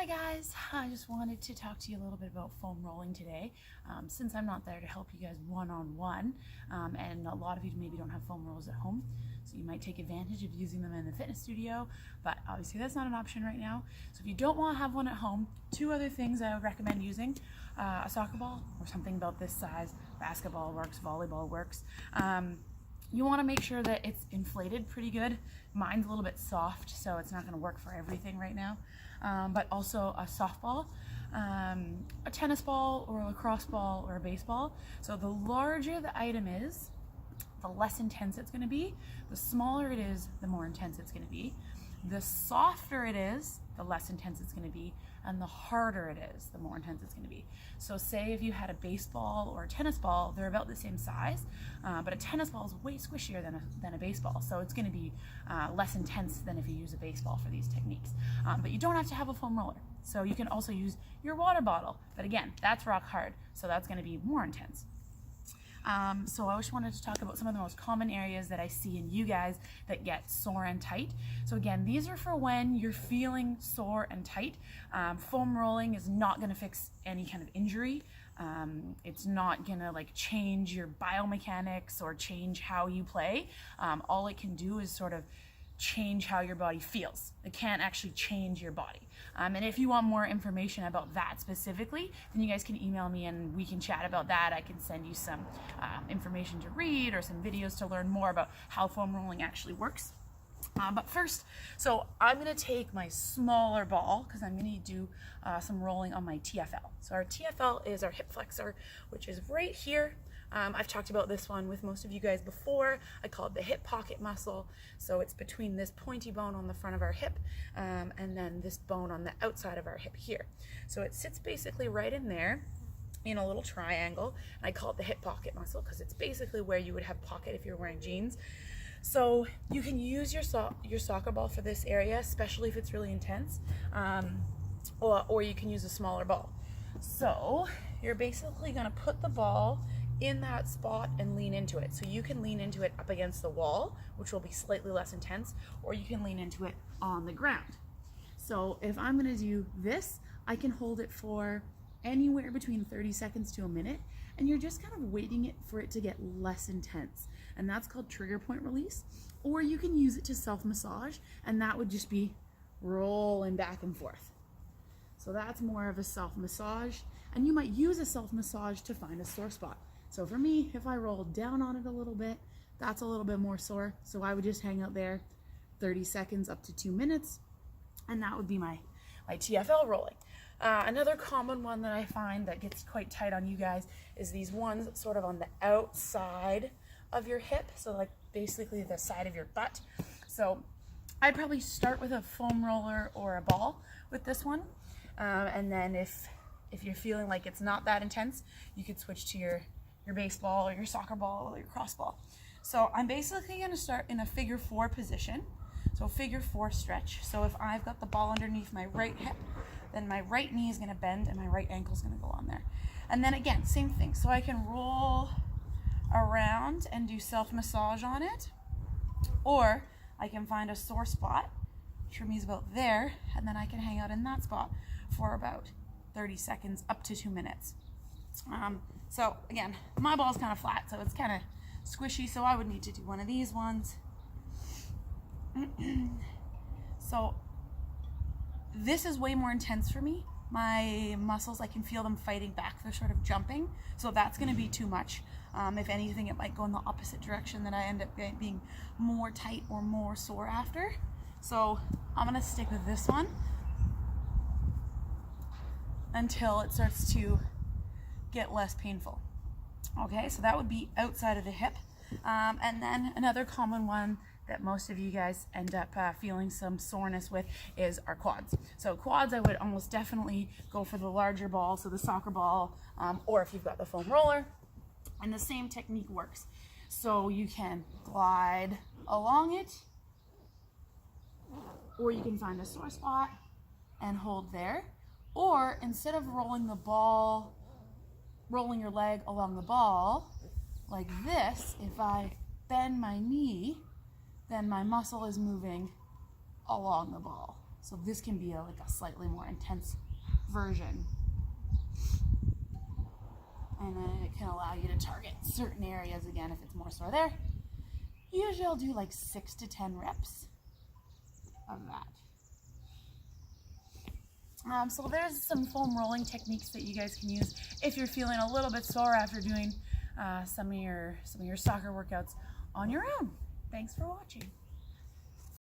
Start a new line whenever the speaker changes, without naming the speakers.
Hi guys, I just wanted to talk to you a little bit about foam rolling today. Since I'm not there to help you guys one-on-one, and a lot of you maybe don't have foam rollers at home, so you might take advantage of using them in the fitness studio, but obviously that's not an option right now. So if you don't want to have one at home, two other things I would recommend using: a soccer ball or something about this size. Basketball works, volleyball works. You want to make sure that it's inflated pretty good. Mine's a little bit soft, so it's not going to work for everything right now. But also a softball, a tennis ball, or a lacrosse ball, or a baseball. So the larger the item is, the less intense it's going to be. The smaller it is, the more intense it's going to be. The softer it is, the less intense it's going to be, and the harder it is, the more intense it's going to be. So say if you had a baseball or a tennis ball, they're about the same size, but a tennis ball is way squishier than a baseball, so it's going to be less intense than if you use a baseball for these techniques. But you don't have to have a foam roller, so you can also use your water bottle, but again, that's rock hard, so that's going to be more intense. So I just wanted to talk about some of the most common areas that I see in you guys that get sore and tight. So again, these are for when you're feeling sore and tight. Foam rolling is not going to fix any kind of injury. It's not going to like change your biomechanics or change how you play. All it can do is sort of change how your body feels. It can't actually change your body. And if you want more information about that specifically, then you guys can email me and we can chat about that. I can send you some information to read or some videos to learn more about how foam rolling actually works. But first, so I'm going to take my smaller ball because I'm going to do some rolling on my TFL. So our TFL is our hip flexor, which is right here. I've talked about this one with most of you guys before. I call it the hip pocket muscle. So it's between this pointy bone on the front of our hip and then this bone on the outside of our hip here. So it sits basically right in there in a little triangle. And I call it the hip pocket muscle because it's basically where you would have pocket if you're wearing jeans. So you can use your soccer ball for this area, especially if it's really intense, or you can use a smaller ball. So you're basically going to put the ball in that spot and lean into it. So you can lean into it up against the wall, which will be slightly less intense, or you can lean into it on the ground. So if I'm going to do this, I can hold it for anywhere between 30 seconds to a minute, and you're just kind of waiting for it to get less intense, and that's called trigger point release. Or you can use it to self-massage, and that would just be rolling back and forth. So that's more of a self-massage, and you might use a self-massage to find a sore spot. So for me, if I roll down on it a little bit, that's a little bit more sore. So I would just hang out there 30 seconds up to 2 minutes, and that would be my TFL rolling. Another common one that I find that gets quite tight on you guys is these ones sort of on the outside of your hip, so like basically the side of your butt. So I'd probably start with a foam roller or a ball with this one, and then if you're feeling like it's not that intense, you could switch to your baseball or your soccer ball or your cross ball. So I'm basically going to start in a figure 4 position. So figure 4 stretch. So if I've got the ball underneath my right hip, then my right knee is going to bend and my right ankle is going to go on there. And then again, same thing. So I can roll around and do self-massage on it, or I can find a sore spot, which for me is about there, and then I can hang out in that spot for about 30 seconds up to 2 minutes. So again, my ball's kind of flat, so it's kind of squishy, so I would need to do one of these ones. So this is way more intense for me. My muscles, I can feel them fighting back. They're sort of jumping, so that's going to be too much. If anything, it might go in the opposite direction, that I end up being more tight or more sore after. So I'm going to stick with this one until it starts to get less painful. Okay, so that would be outside of the hip. And then another common one that most of you guys end up feeling some soreness with is our quads. So quads, I would almost definitely go for the larger ball, so the soccer ball, or if you've got the foam roller, and the same technique works. So you can glide along it, or you can find a sore spot and hold there. Or instead of rolling your leg along the ball like this, if I bend my knee, then my muscle is moving along the ball. So this can be like a slightly more intense version. And then it can allow you to target certain areas again if it's more sore there. Usually I'll do like 6 to 10 reps of that. So there's some foam rolling techniques that you guys can use if you're feeling a little bit sore after doing some of your soccer workouts on your own. Thanks for watching.